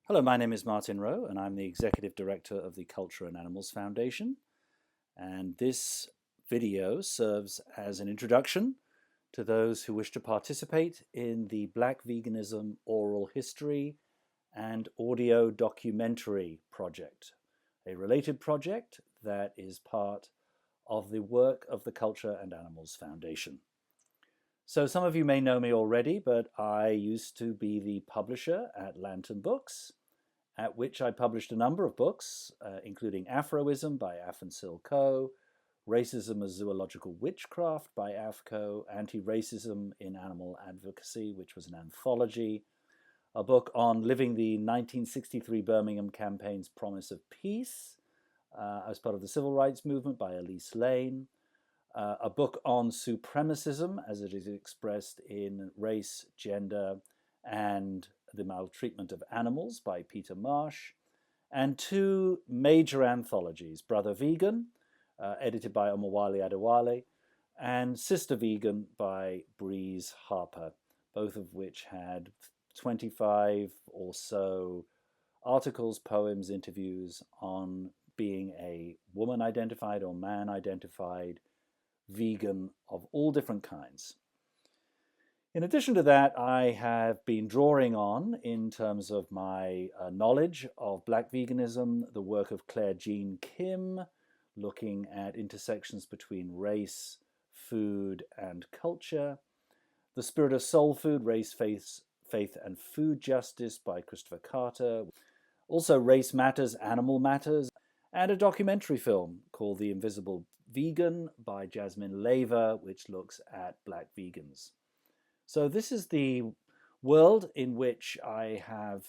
Hello, my name is Martin Rowe, and I'm the Executive Director of the Culture and Animals Foundation. And this video serves as an introduction to those who wish to participate in the Black Veganism Oral History and Audio Documentary Project, a related project that is part of the work of the Culture and Animals Foundation. So some of you may know me already, but I used to be the publisher at Lantern Books, at which I published a number of books, including Afroism by Af and Sil Coe, Racism as Zoological Witchcraft by AFCO, Anti-Racism in Animal Advocacy, which was an anthology, a book on living the 1963 Birmingham campaign's promise of peace as part of the civil rights movement by Elise Lane, a book on supremacism as it is expressed in race, gender, and the maltreatment of animals by Peter Marsh, and two major anthologies, Brother Vegan, edited by Omowale Adewale, and Sister Vegan by Breeze Harper, both of which had 25 or so articles, poems, interviews on being a woman-identified or man-identified vegan of all different kinds. In addition to that, I have been drawing on, in terms of my knowledge of Black veganism, the work of Claire Jean Kim, looking at intersections between race, food, and culture, The Spirit of Soul Food, Race, Faith, and Food Justice by Christopher Carter, also Race Matters, Animal Matters, and a documentary film called The Invisible Vegan by Jasmine Lever, which looks at Black vegans. So this is the world in which I have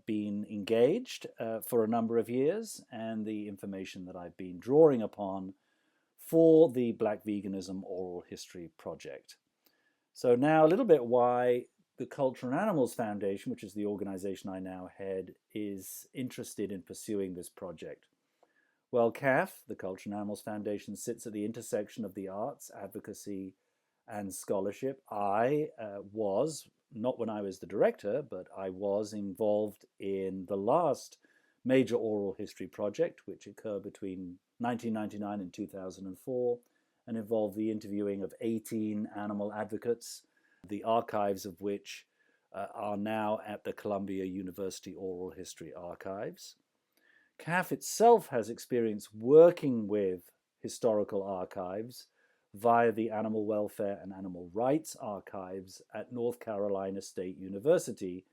been engaged for a number of years, and the information that I've been drawing upon for the Black Veganism Oral History Project. So now a little bit why the Culture and Animals Foundation, which is the organization I now head, is interested in pursuing this project. Well, CAF, the Culture and Animals Foundation, sits at the intersection of the arts, advocacy, and scholarship. I was, not when I was the director, but I was involved in the last major oral history project, which occurred between 1999 and 2004, and involved the interviewing of 18 animal advocates, the archives of which are now at the Columbia University Oral History Archives. CAF itself has experience working with historical archives via the Animal Welfare and Animal Rights Archives at North Carolina State University,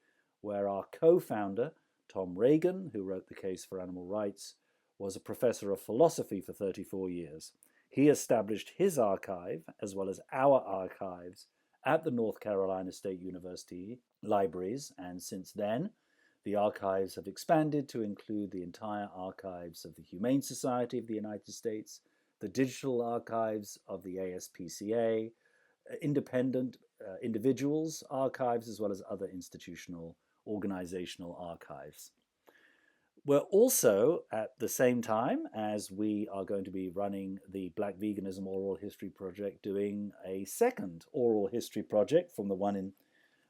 where our co-founder, Tom Reagan, who wrote The Case for Animal Rights, was a professor of philosophy for 34 years. He established his archive, as well as our archives, at the North Carolina State University libraries, and since then, the archives have expanded to include the entire archives of the Humane Society of the United States, the digital archives of the ASPCA, independent individuals' archives, as well as other institutional organizational archives. We're also, at the same time as we are going to be running the Black Veganism Oral History Project, doing a second oral history project from the one in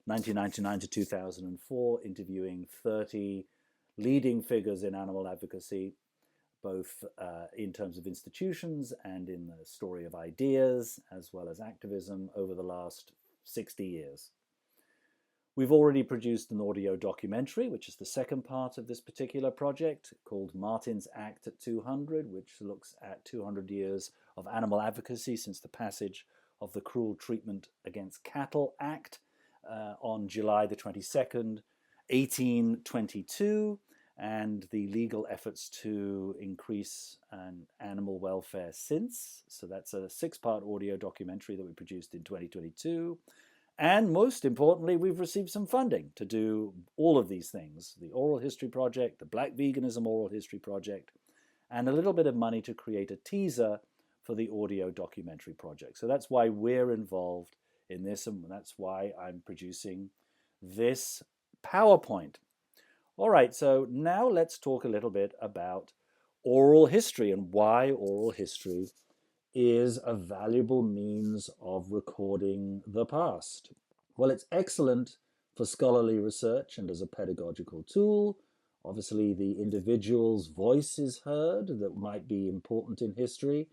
1999 to 2004, interviewing 30 leading figures in animal advocacy, both in terms of institutions and in the story of ideas, as well as activism over the last 60 years. We've already produced an audio documentary, which is the second part of this particular project, called Martin's Act at 200, which looks at 200 years of animal advocacy since the passage of the Cruel Treatment Against Cattle Act on July the 22nd, 1822, and the legal efforts to increase animal welfare since. So that's a 6-part audio documentary that we produced in 2022. And most importantly, we've received some funding to do all of these things: the Oral History Project, the Black Veganism Oral History Project, and a little bit of money to create a teaser for the audio documentary project. So that's why we're involved in this, and that's why I'm producing this PowerPoint. All right, so now let's talk a little bit about oral history and why oral history is a valuable means of recording the past. Well, it's excellent for scholarly research and as a pedagogical tool, Obviously, the individual's voice is heard that might be important in history,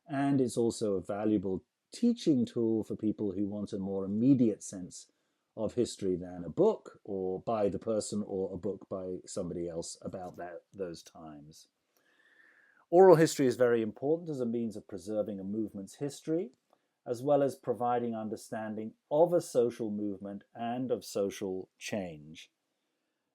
and it's also a valuable teaching tool for people who want a more immediate sense of history than a book or by the person or a book by somebody else about those times. Oral history is very important as a means of preserving a movement's history, as well as providing understanding of a social movement and of social change.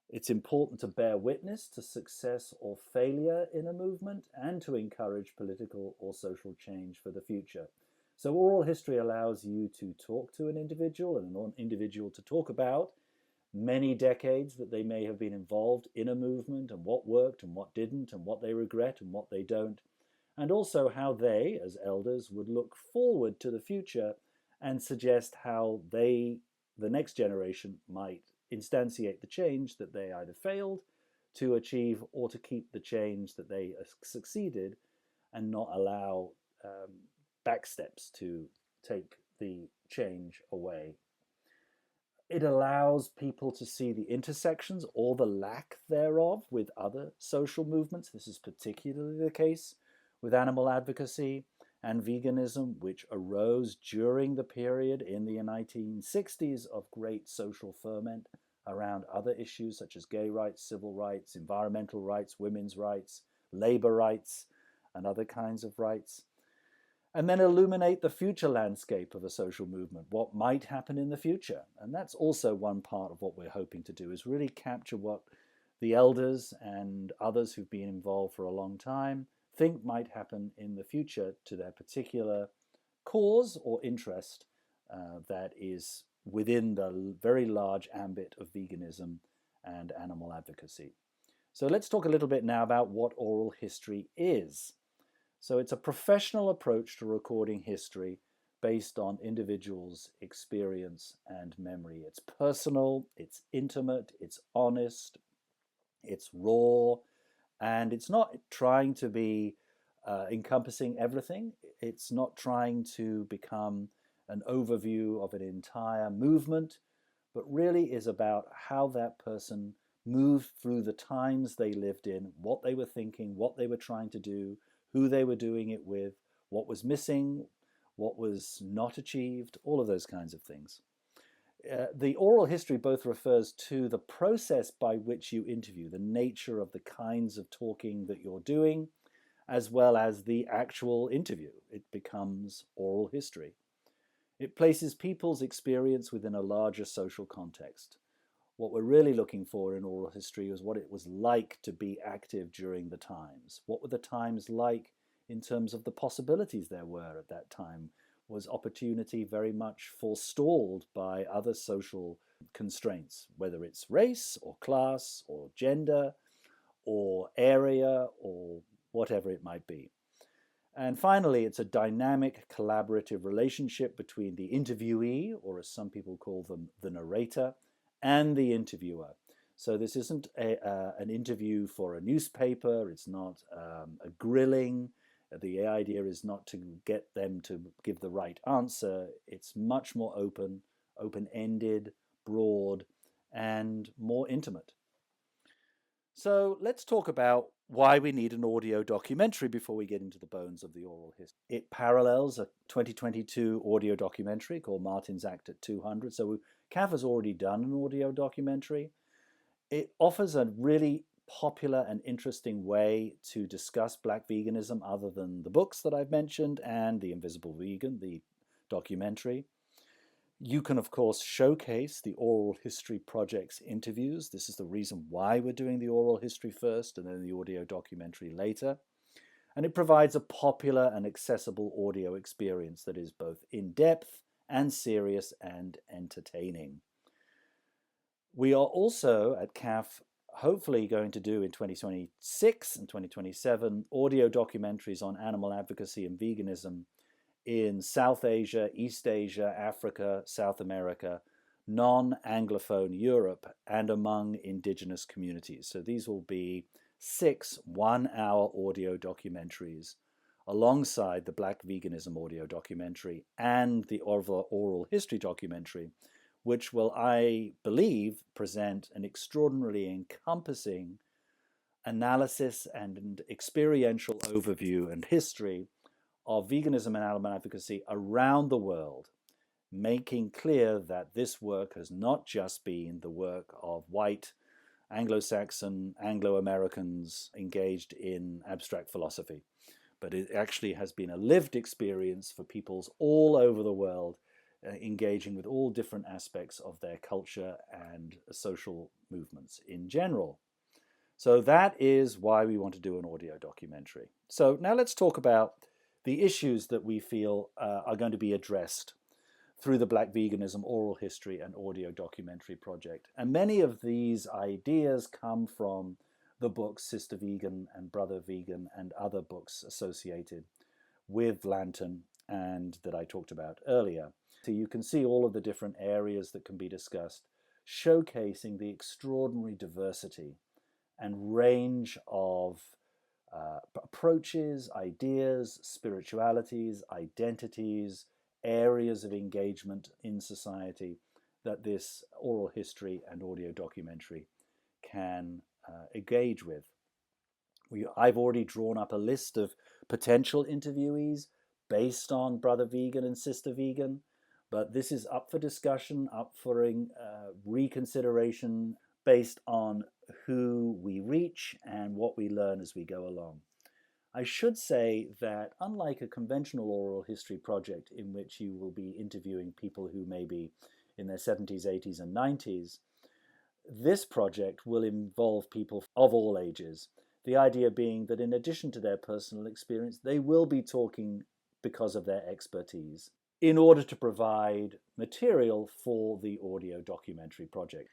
It's important to bear witness to success or failure in a movement and to encourage political or social change for the future. So oral history allows you to talk to an individual and an individual to talk about many decades that they may have been involved in a movement and what worked and what didn't and what they regret and what they don't, and also how they, as elders, would look forward to the future and suggest how they, the next generation, might instantiate the change that they either failed to achieve or to keep the change that they succeeded and not allow backsteps to take the change away. It allows people to see the intersections or the lack thereof with other social movements. This is particularly the case with animal advocacy and veganism, which arose during the period in the 1960s of great social ferment around other issues such as gay rights, civil rights, environmental rights, women's rights, labor rights, and other kinds of rights. And then illuminate the future landscape of a social movement, what might happen in the future. And that's also one part of what we're hoping to do, is really capture what the elders and others who've been involved for a long time think might happen in the future to their particular cause or interest that is within the very large ambit of veganism and animal advocacy. So let's talk a little bit now about what oral history is. So it's a professional approach to recording history based on individuals' experience and memory. It's personal, it's intimate, it's honest, it's raw, and it's not trying to be encompassing everything. It's not trying to become an overview of an entire movement, but really is about how that person moved through the times they lived in, what they were thinking, what they were trying to do, who they were doing it with, what was missing, what was not achieved, all of those kinds of things. The oral history both refers to the process by which you interview, the nature of the kinds of talking that you're doing, as well as the actual interview. It becomes oral history. It places people's experience within a larger social context. What we're really looking for in oral history is what it was like to be active during the times. What were the times like in terms of the possibilities there were at that time? Was opportunity very much forestalled by other social constraints, whether it's race or class or gender or area or whatever it might be? And finally, it's a dynamic, collaborative relationship between the interviewee, or as some people call them, the narrator, and the interviewer. So this isn't an interview for a newspaper. It's not a grilling. The idea is not to get them to give the right answer. It's much more open-ended, broad, and more intimate. So let's talk about why we need an audio documentary before we get into the bones of the oral history. It parallels a 2022 audio documentary called Martin's Act at 200. So CAF has already done an audio documentary. It offers a really popular and interesting way to discuss Black veganism other than the books that I've mentioned and The Invisible Vegan, the documentary. You can, of course, showcase the Oral History Project's interviews. This is the reason why we're doing the oral history first and then the audio documentary later. And it provides a popular and accessible audio experience that is both in-depth and serious and entertaining. We are also at CAF hopefully going to do in 2026 and 2027 audio documentaries on animal advocacy and veganism in South Asia, East Asia, Africa, South America, non-Anglophone Europe, and among indigenous communities. So these will be 6 one-hour audio documentaries alongside the Black Veganism audio documentary and the oral history documentary, which will, I believe, present an extraordinarily encompassing analysis and experiential overview and history of veganism and animal advocacy around the world, making clear that this work has not just been the work of white Anglo-Saxon, Anglo-Americans engaged in abstract philosophy, but it actually has been a lived experience for peoples all over the world, engaging with all different aspects of their culture and social movements in general. So that is why we want to do an audio documentary. So now let's talk about the issues that we feel are going to be addressed through the Black Veganism Oral History and Audio Documentary Project. And many of these ideas come from the books Sister Vegan and Brother Vegan and other books associated with Lantern and that I talked about earlier. So you can see all of the different areas that can be discussed, showcasing the extraordinary diversity and range of approaches, ideas, spiritualities, identities, areas of engagement in society that this oral history and audio documentary can engage with. I've already drawn up a list of potential interviewees based on Brother Vegan and Sister Vegan, but this is up for discussion, up for reconsideration based on who we reach and what we learn as we go along. I should say that unlike a conventional oral history project in which you will be interviewing people who may be in their 70s, 80s, and 90s, this project will involve people of all ages. The idea being that in addition to their personal experience, they will be talking because of their expertise in order to provide material for the audio documentary project.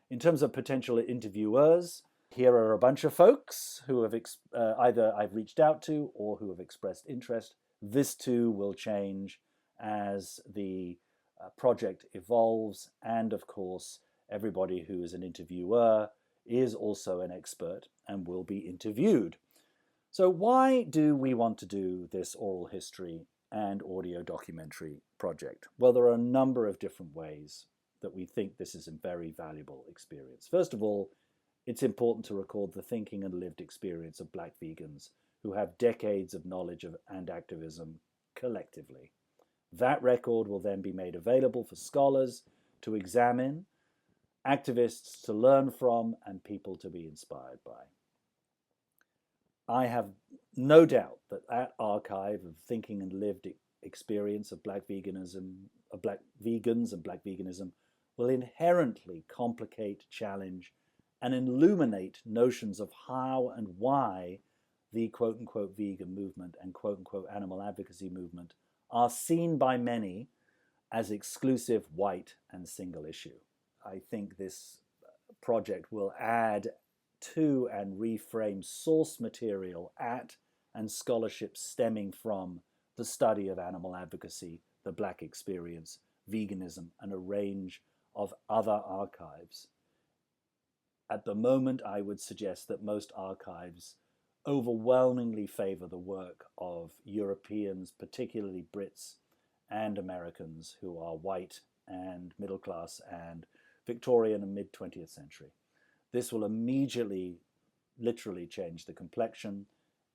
In terms of potential interviewers, here are a bunch of folks who have either I've reached out to or who have expressed interest. This too will change as the project evolves, and of course everybody who is an interviewer is also an expert and will be interviewed. So why do we want to do this oral history and audio documentary project? Well, there are a number of different ways that we think this is a very valuable experience. First of all, it's important to record the thinking and lived experience of Black vegans who have decades of knowledge and activism collectively. That record will then be made available for scholars to examine, activists to learn from, and people to be inspired by. I have no doubt that that archive of thinking and lived experience of Black veganism, of Black vegans and Black veganism will inherently complicate, challenge, and illuminate notions of how and why the quote-unquote vegan movement and quote-unquote animal advocacy movement are seen by many as exclusive, white, and single issue. I think this project will add to and reframe source material at and scholarship stemming from the study of animal advocacy, the Black experience, veganism, and a range of other archives. At the moment, I would suggest that most archives overwhelmingly favor the work of Europeans, particularly Brits and Americans who are white and middle class and Victorian and mid-20th century. This will immediately, literally change the complexion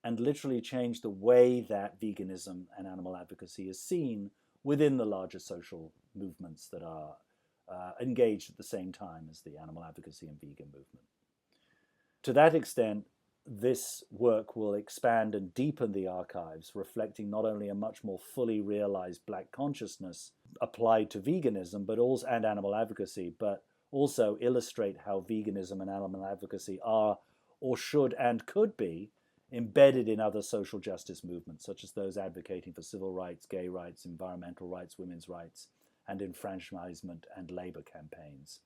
and literally change the way that veganism and animal advocacy is seen within the larger social movements that are engaged at the same time as the animal advocacy and vegan movement. To that extent, this work will expand and deepen the archives, reflecting not only a much more fully realized Black consciousness applied to veganism and animal advocacy, but also illustrate how veganism and animal advocacy are, or should and could be, embedded in other social justice movements, such as those advocating for civil rights, gay rights, environmental rights, women's rights, and enfranchisement and labor campaigns,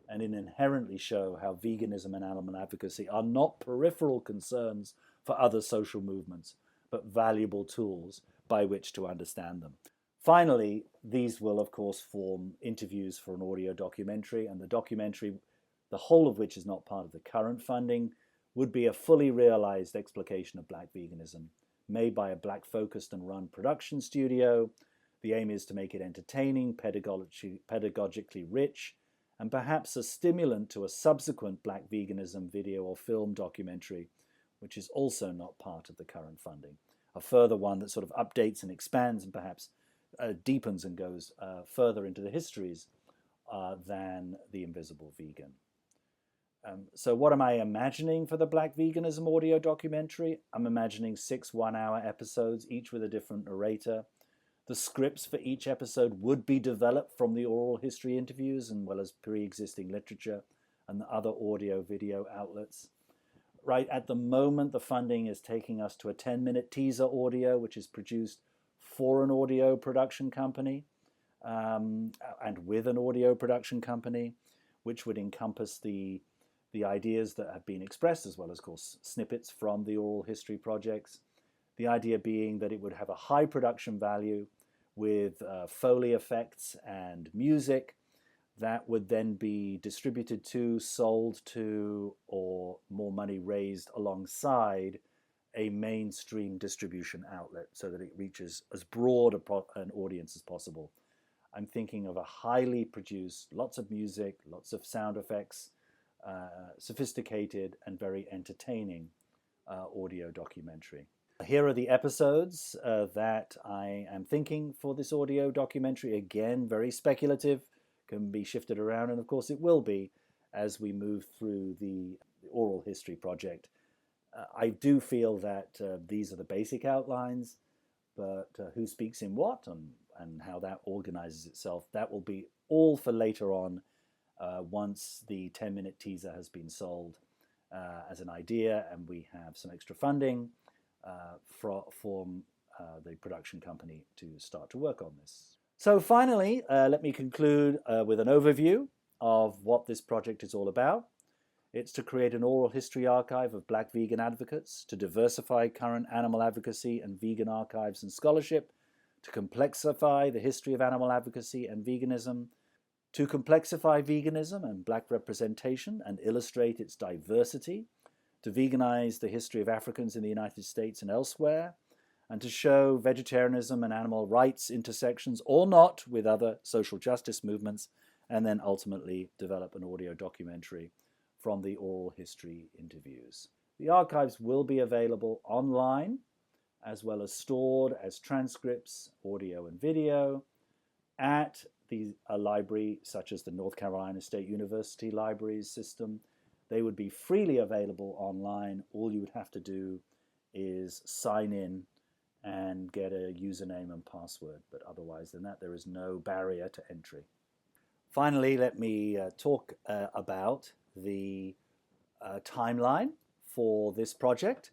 and inherently show how veganism and animal advocacy are not peripheral concerns for other social movements, but valuable tools by which to understand them. Finally, these will, of course, form interviews for an audio documentary, and the documentary, the whole of which is not part of the current funding, would be a fully realized explication of Black veganism, made by a Black-focused and run production studio. The aim is to make it entertaining, pedagogically rich, and perhaps a stimulant to a subsequent Black veganism video or film documentary, which is also not part of the current funding. A further one that sort of updates and expands and perhaps deepens and goes further into the histories than The Invisible Vegan. So what am I imagining for the Black Veganism audio documentary? I'm imagining 6 one-hour episodes, each with a different narrator. The scripts for each episode would be developed from the oral history interviews, as well as pre-existing literature and the other audio video outlets. Right at the moment, the funding is taking us to a 10-minute teaser audio, which is produced for an audio production company and with an audio production company, which would encompass the ideas that have been expressed, as well as, of course, snippets from the oral history projects. The idea being that it would have a high production value with Foley effects and music that would then be distributed to, sold to, or more money raised alongside a mainstream distribution outlet so that it reaches as broad an audience as possible. I'm thinking of a highly produced, lots of music, lots of sound effects, sophisticated and very entertaining audio documentary. Here are the episodes that I am thinking for this audio documentary. Again, very speculative, can be shifted around, and of course it will be as we move through the oral history project. I do feel that these are the basic outlines, but who speaks in what and how that organizes itself, that will be all for later on once the 10-minute teaser has been sold as an idea and we have some extra funding from the production company to start to work on this. So finally, let me conclude with an overview of what this project is all about. It's to create an oral history archive of Black vegan advocates, to diversify current animal advocacy and vegan archives and scholarship, to complexify the history of animal advocacy and veganism, to complexify veganism and Black representation and illustrate its diversity, to veganize the history of Africans in the United States and elsewhere, and to show vegetarianism and animal rights intersections or not with other social justice movements, and then ultimately develop an audio documentary from the oral history interviews. The archives will be available online, as well as stored as transcripts, audio and video, at a library such as the North Carolina State University Libraries system. They would be freely available online. All you would have to do is sign in and get a username and password, but otherwise than that, there is no barrier to entry. Finally, let me talk about the timeline for this project.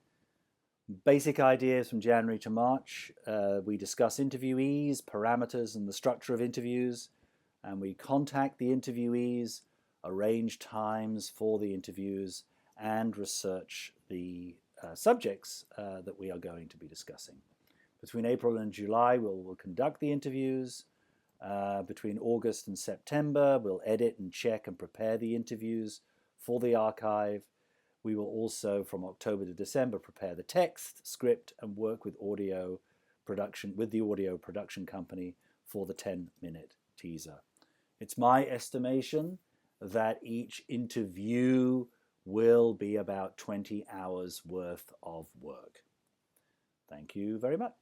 Basic ideas from January to March. We discuss interviewees, parameters, and the structure of interviews, and we contact the interviewees, arrange times for the interviews, and research the subjects that we are going to be discussing. Between April and July, we'll conduct the interviews. Between August and September, we'll edit and check and prepare the interviews for the archive. We will also, from October to December, prepare the text, script, and work with the audio production company for the 10-minute teaser. It's my estimation that each interview will be about 20 hours worth of work. Thank you very much.